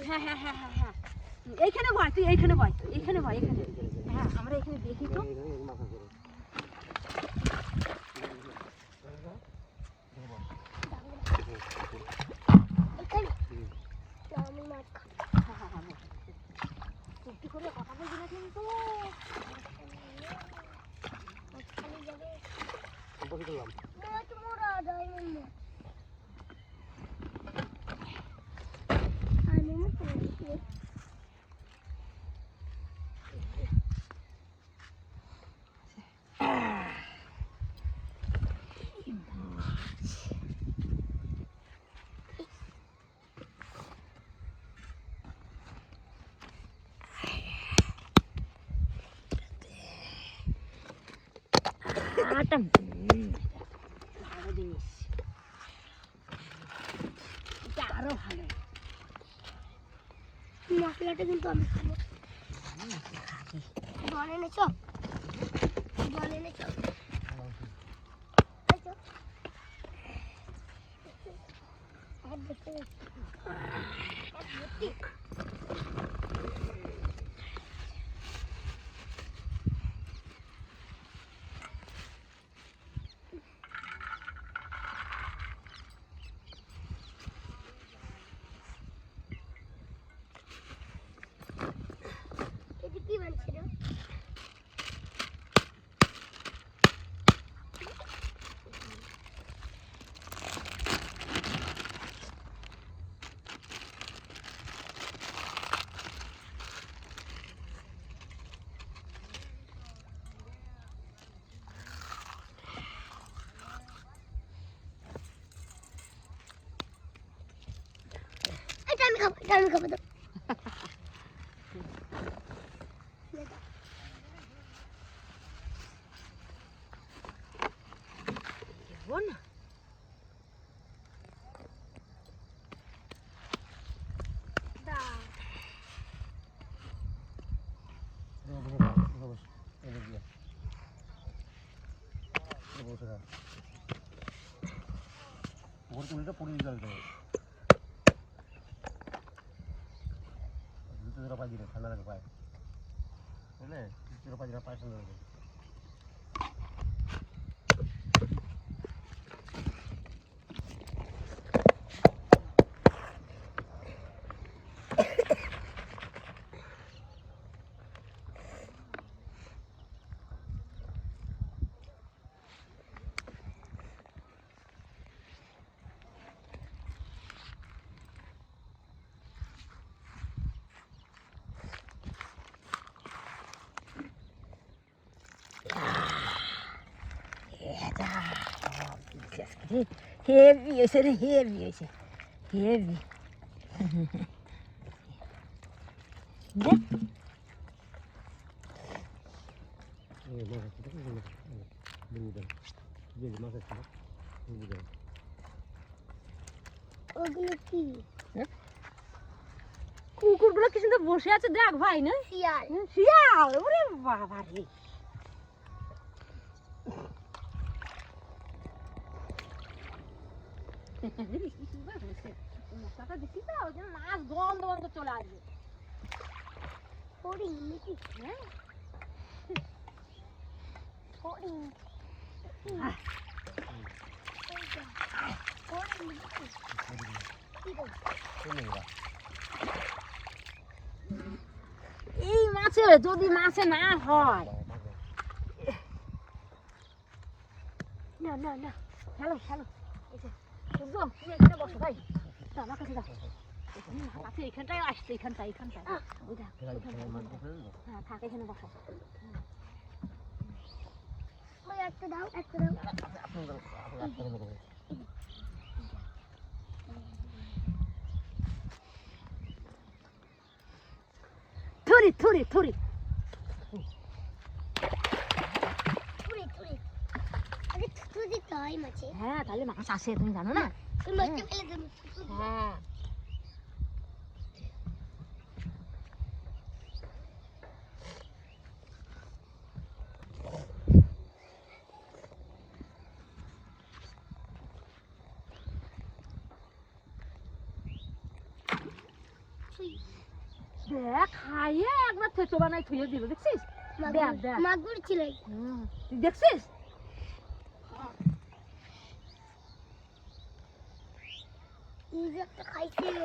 হ্যাঁ হ্যাঁ হ্যাঁ হ্যাঁ হ্যাঁ এইখানে ভয়, তুই এইখানে ভয়, এইখানে ভয়, এখানে। হ্যাঁ আমরা এখানে দেখি তো। চুপটি করে কথা বলবি না কিন্তু। ভালো জিনিস, এটা আরো ভালো। মশলাটা কিন্তু আমি খাবো। জল এনেছ, জল এনেছ। কি বানছিল? এটা আমি খাবো, এটা আমি খাবো। ঠান্ডা লাগে পায়, বুঝলে? পায় ঠান্ডা লাগে। হেভি হয়েছে রে, হেভি হয়েছে, হেভি। কুকুরগুলো কি সুন্দর বসে আছে দেখ ভাই, না? শিয়াল, শিয়াল, ওরে বাবা রে। মশলাটা দিচ্ছি তো ওই জন্য মাছ গন্ধ গন্ধ চলে আসবে। হরিণ নাকি? হ্যাঁ হরিণ। এই মাছে যদি মাছে না হয়, না না না, হ্যালো হ্যালো, তুমি এখানে বসো ভাই, আমার কাছে দাও। কাছে এখানটায় আসছে, এখানটায় এখানটায় ওই দেখ, হ্যাঁ থাক, এখানে বসো। ওই একটা দাও, একটা দাও। থুরি থুরি থুরি থুরি থুরি। আরে থুরি দিতে হয় মাছে। হ্যাঁ তাহলে মাছ আসে, তুমি জানো না? ওই মাছটা ফেলে দেবো। হ্যাঁ দেখ খাইয়ে একবার থেতো বানাই থুয়ে দিল দেখছিস দেখ দেখ মাগুর ছিল তুই দেখছিস এই যে একটা খাইছিল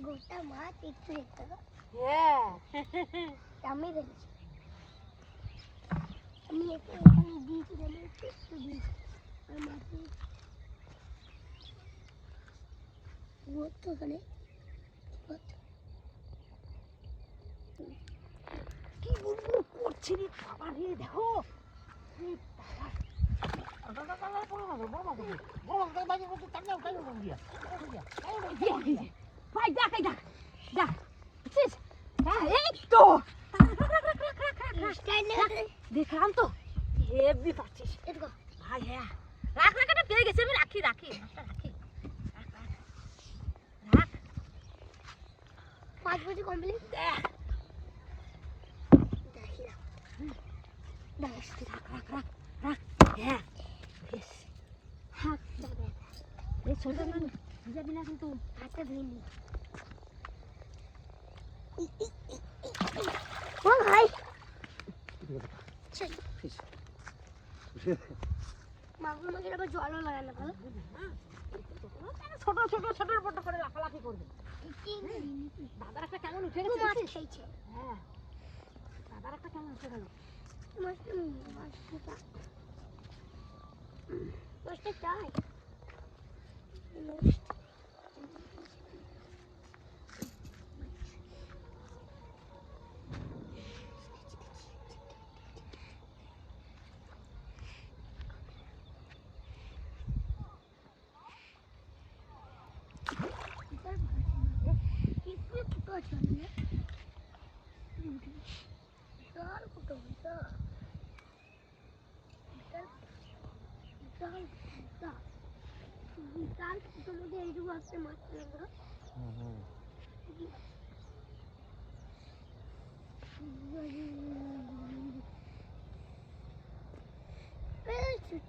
গোটা মাছ একটু একটু হ্যাঁ আমি ফেলেছি আমি একটু এখানে দিয়েছিলাম একটু দিয়েছি আর মাছ তো ওখানে কি বলবো করছি রে বাবা রে দেখো ভাই দেখ এই দেখ দেখ বুঝছিস হ্যাঁ এই তো দেখলাম তো হেভি পাচ্ছিস ভাই হ্যাঁ রাখ রাখ এটা পেয়ে গেছে আমি রাখি রাখি মাছটা রাখি রাখ রাখ রাখ 5 বছর কমপ্লিট দেখ দেখি রাখ রাখ রাখ রাখ রাখ হ্যাঁ বেশ হাত যাবে এই ছোট মান যাবি না কিন্তু হাতে ধুইনি ও ভাই মাগুর মাছের আবার জলও লাগে না ভালো ছোট ছোট ছোট বড় করে লাফালাফি করবে দাদার একটা কেমন উঠে গেছে মাছ দেখছিস? খাইছে হ্যাঁ দাদার একটা কেমন উঠে গেল মাছটা চাই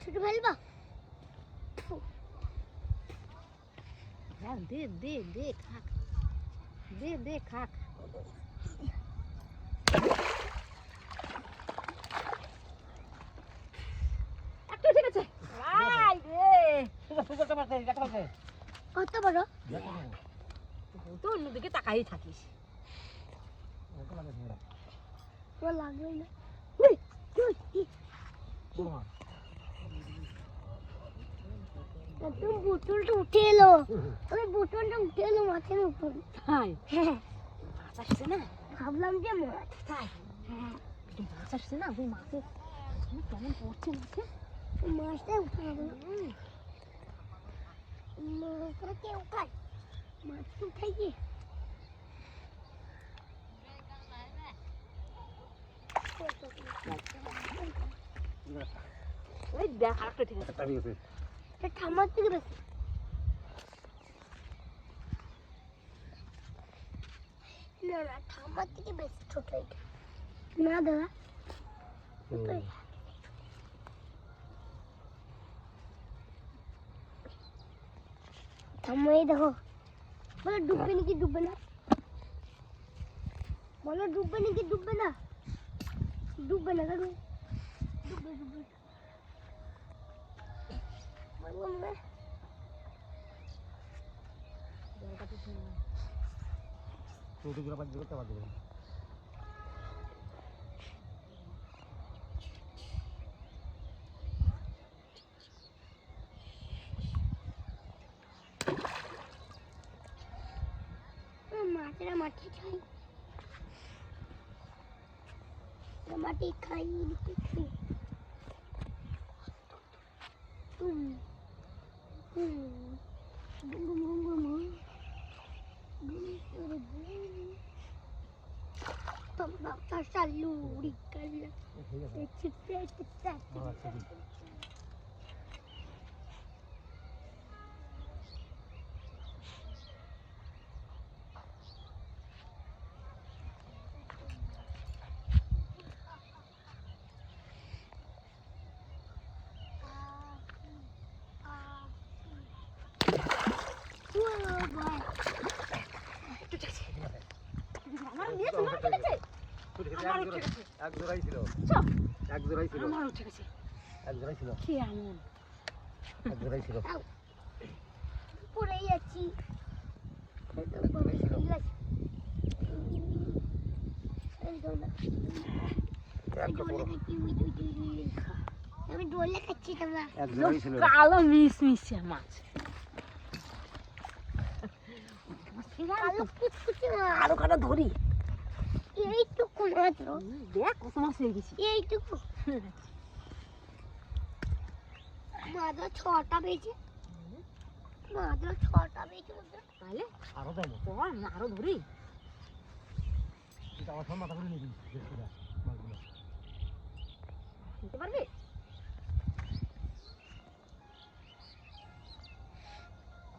ছোট ফেলবা হ্যাঁ দে দে দে খাক দে দে খাক একটু ঠিক আছে ভাই রে কত বড় তো অন্যদিকে তাকাই থাকিস ও লাগবে না একদম বোতলটা উঠে এলো ওই বোতলটা উঠে এলো মাছের উপর তাই হ্যাঁ মাছ আসছে না ভাবলাম যে মাছ তাই হ্যাঁ একটু মাছ আসছে না ওই মাছের কেমন পড়ছে মাছে মাছটা উঠে হবে মাছটা কে উঠায় মাছটা উঠাই গিয়ে ওই দেখ আরেকটা ঠিক আছে এটা ঠাম্মার থেকে বেশি না না ঠাম্মার থেকে বেশি ছোট এটা না দাদা ঠাম্মা এই দেখো বলো ডুববে নাকি ডুববে না বলো ডুববে নাকি ডুববে না ডুববে না কারণ ডুববে ডুববে বলবো মনে মাছেরা মাটি খাই মাটি খাই Saluri kalla. উঠে গেছে এক জোড়াই ছিল, চল এক জোড়াই ছিল, আমার উঠে গেছে এক জোড়াই ছিল, কি এমন এক জোড়াই ছিল, পড়ে যাচ্ছি এক জোড়াই ছিল। একটা বড়, আমি ডোলে খাচ্ছি তোমরা এক জোড়াই ছিল। কালো মিশমিশে মাছ কালো কুচকুচে মাছ আরো কটা ধরি এইটুকু মাত্র দেখ কত মাছ হয়ে গেছি এইটুকু মাত্র 6টা পেয়েছে মাত্র 6টা পেয়েছে তাহলে আরো দেবো, চল আরো ধরি এটা আমার সব মাথা করে নিয়ে দিচ্ছি, দেখছিলা মাছগুলো। নিতে পারবি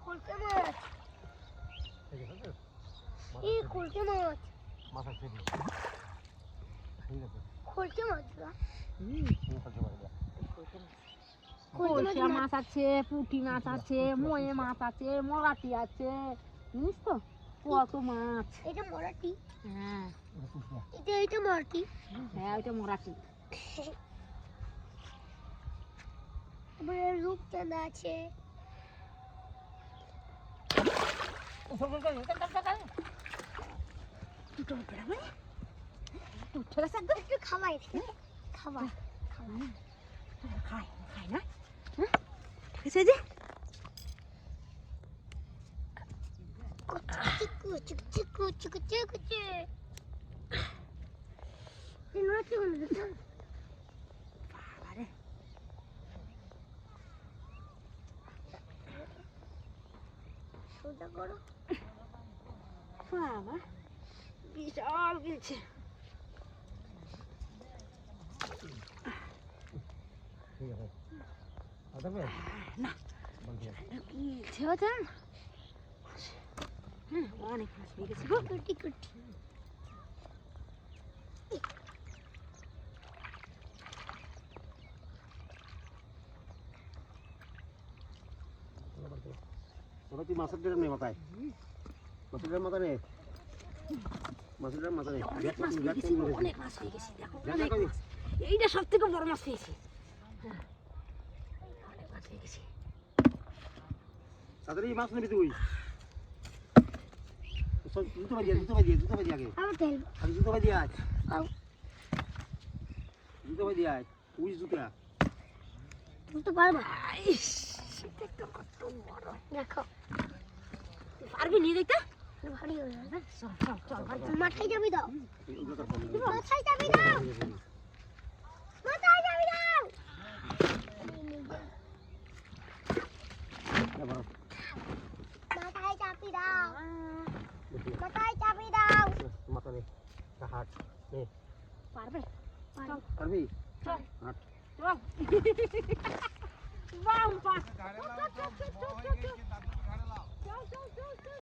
খোলকে মাছ ঠিক আছে? এই খোলকে মাছ মাথা ছেড়ে দিই। ঠিক আছে, খোলকে মাছ না তুমি করতে পারবে। কলসা মাছ আছে পুঁটি মাছ আছে ময়ে মাছ আছে মরাটি আছে জানিস তো কত মাছ এটা মরাটি হ্যাঁ এটা কুচলা। এটা মরাটি হ্যাঁ ওইটা মরাটি তারপরে রূপচাঁদা আছে দুটো উঠে যাবে উঠে গেছে একদম একটু খাওয়াই খাবার খাই খাই না হ্যাঁ ঠিক আছে যে চিকু চিকু চিকু চিকু চিকু চিকু আরে সোজা করো বাবা বিশাল গেছে ঠিক আছে, আর দেবে? না বলছি, গিলছে ওটা হ্যাঁ অনেক মাছ হয়ে গেছে গো কুটি কুটি ওটা তুই মাছের ডেরা নে মাথায়, মাছের ডেরা মাথা নে, মাছের ডেরা মাথা নে। অনেক মাছ হয়ে গেছে গো, অনেক মাছ হয়ে গেছে দেখো দেখ, অনেক দেখ, মাছ এইটা সব থেকে বড় মাছ পেয়েছি হ্যাঁ, অনেক মাছ হয়ে গেছে তাড়াতাড়ি মাছ নিবি তুই। জুতো বাজিয়ে, জুতো বাজিয়ে, জুতো বাজিয়ে আগে, আমার তেল আগে জুতো বাজিয়ে আয়, আও জুতো বাজিয়ে আয়, উইস জুতা। বুঝতে পারবা আইস সেটা তো কত বড় দেখো তুই পারবি নিয়ে দেখতে ভারী হয়ে যাবে চল চল চল বাড়ি চল। মাথায় যাবি দাও ওগুলো তো ভালো। মাথায় যাবি দাও মাথায় যাবি দাও এবার মাথায় চাপি দাও আহ, মাথায় চাপি দাও মাথা নে, হাট নে, পারবে পারবি? চল হাট। চল বাম পা চল চল চল চল চল চল